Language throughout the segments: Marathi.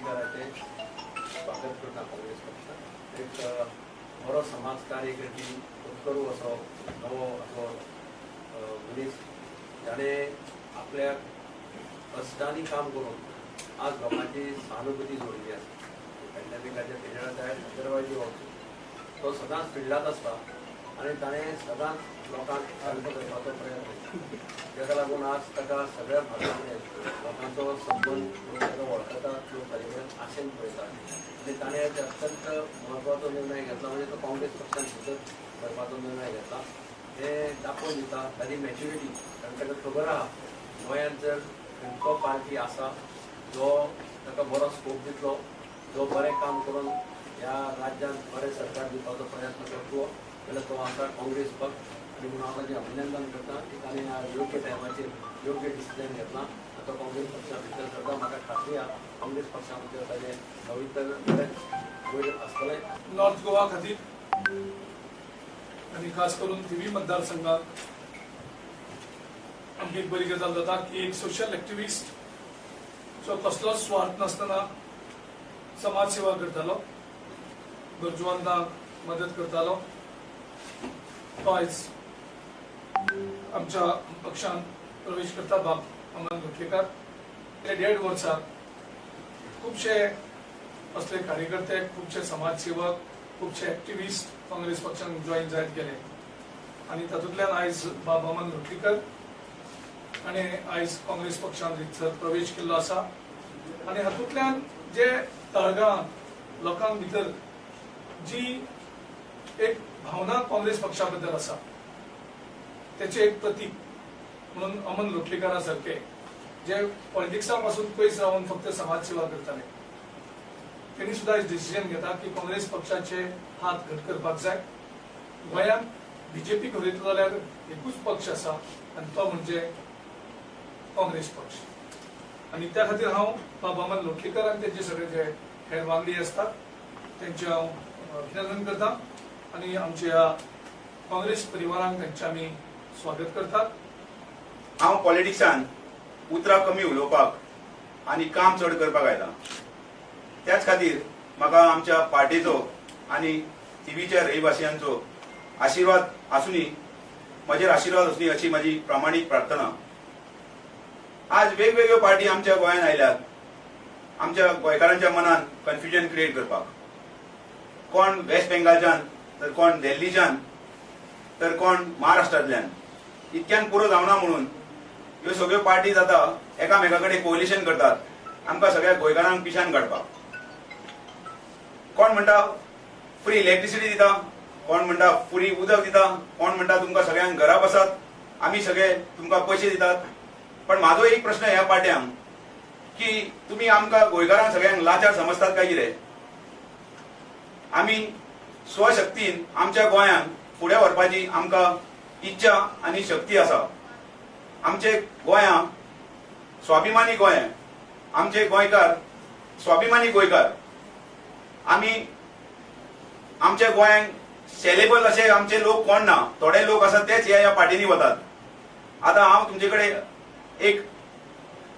लोटलीकरांचे स्वागत करता काँग्रेस पक्षात एक बरो समाज कार्य करपी उत्करू असो नवो असो मनीस जाणे आपल्या कष्टांनी काम करून आज लोकांची सहानुभूती जोडली आसा पॅन्डेमिकाच्या पिरियडात अदरवायज तो सदांच फिल्डात आसता आनी ताणें सदांच लोकांक हेल्प करपाचो प्रयत्न ताका लागून आज ताका सगळ्या भागांतले लोकांचो संबंध ताका वळखता लोक ताजे कडेन आशेन पळयता आनी ताणें अत्यंत म्हत्वाचो निर्णय घेतला म्हणजे तो काँग्रेस पक्षान सतत करपाचो निर्णय घेतला हें दाखोवन दिता ताची मॅच्युरिटी कारण ताका खबर आहा गोंयांत जर खंयचो पार्टी आसा जो ताका बरो स्कोप दितलो जो बरें काम करून ह्या राज्यांत बरें सरकार दिवपाचो प्रयत्न करतलो जाल्यार तो आसा काँग्रेस पक्ष आनी म्हणून हांव ताचें अभिनंदन करता की ताणें ह्या योग्य टायमाचेर योग्य डिसिजन घेतला आनी तो काँग्रेस पक्षा भितर सरता म्हाका खात्री आहा काँग्रेस पक्षा भितर ताजें भवितव्य बरेंच वयर आसतलें. नॉर्थ गोवा खातीर आनी खास करून थिवी मतदारसंघात आमची एक बरी गजाल जाता की एक सोशल एक्टिविस्ट जो कसलोच स्वार्थ नासतना समाज सेवा करतालो गरजवंतांक मदत करतालो तो आयज आमच्या पक्षान प्रवेश करता बाब अमन लोटलीकर. गेल्या 1.5 वर्सां खुबशे असले कार्यकर्ते खुबशे समाजसेवक खुबशे एक्टिविस्ट काँग्रेस पक्षान जॉईन जायत गेले आनी तातूंतल्यान आयज बाब अमन लोटलीकर आनी आयज काँग्रेस पक्षान रितसर प्रवेश केल्लो आसा आनी हातूंतल्यान जे तळगां लोकांक भितर जी एक भावना काँग्रेस पक्षा बद्दल आसा त्याचे एक प्रतीक म्हणून अमन लोटलीकरा सारखे जे पॉलिटिक्सा पासून पयस रावन फक्त समाज सेवा करताले त्यांनी सुद्धा डिसिजन घेता की काँग्रेस पक्षाचे हात घट करपाक जाय. गोंयांत बीजेपी घडयतलो जाल्यार एकूच पक्ष आसा आनी तो म्हणजे काँग्रेस पक्ष आनी त्या खातीर हांव बाब अमन लोटलीकर आनी तेंचे सगळे जे हेर वांगडी असतात त्यांचे हांव अभिनंदन करता आनी आमच्या काँग्रेस परिवारांक त्यांचे आमी स्वागत करतात. हांव पॉलिटिक्सान उतरां कमी उलोवपाक आनी काम चड करपाक आयला त्याच खातीर म्हाका आमच्या पार्टीचो आनी थिवीच्या रहिवासियांचो आशिर्वाद आसुनी म्हजेर आशिर्वाद आसुनी अशी म्हजी प्रामाणीक प्रार्थना. आज वेगवेगळ्यो पार्टी आमच्या गोंयांत आयल्यात आमच्या गोंयकारांच्या मनान कन्फ्युजन क्रिएट करपाक. कोण वेस्ट बेंगालच्यान तर कोण दिल्लीच्यान तर कोण महाराष्ट्रांतल्यान इतक्यान पुरो जावना म्हणून ह्यो सगळ्यो पार्टी जाता एकामेका कडेन कोलिशन करतात आमकां सगळ्या गोंयकारांक पिशान काडपाक. कोण म्हणटा फ्री इलेक्ट्रिसिटी दिता कोण म्हणटा फ्री उदक दिता कोण म्हणटा तुमकां सगळ्यांक घरा बसात आमी सगळे तुमकां पयशे दितात. पण म्हाजो एक प्रश्न ह्या पार्ट्यांक की तुमी आमकां गोंयकारांक सगळ्यांक लाचार समजतात काय कितें. आमी स्वशक्तीन आमच्या गोंयांत फुडें व्हरपाची आमकां इच्छा आनी शक्ती आसा. आमचे गोंयां स्वाभिमानी गोंय आमचे गोंयकार स्वाभिमानी गोंयकार आमी आमच्या गोंयांक सेलेबल असे आमचे लोक कोण ना थोडे लोक आसात तेच ह्या पार्टीनी वतात. आतां हांव तुमचे कडेन एक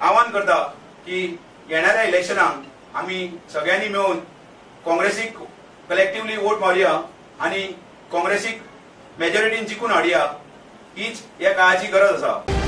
आव्हान करता की येणाऱ्या इलेक्शनाक आमी सगळ्यांनी मेळून काँग्रेसीक कलेक्टिवली वोट मारया आनी काँग्रेसीक मेजॉरिटीन जिखून हाडया हीच ह्या काळाची गरज आसा.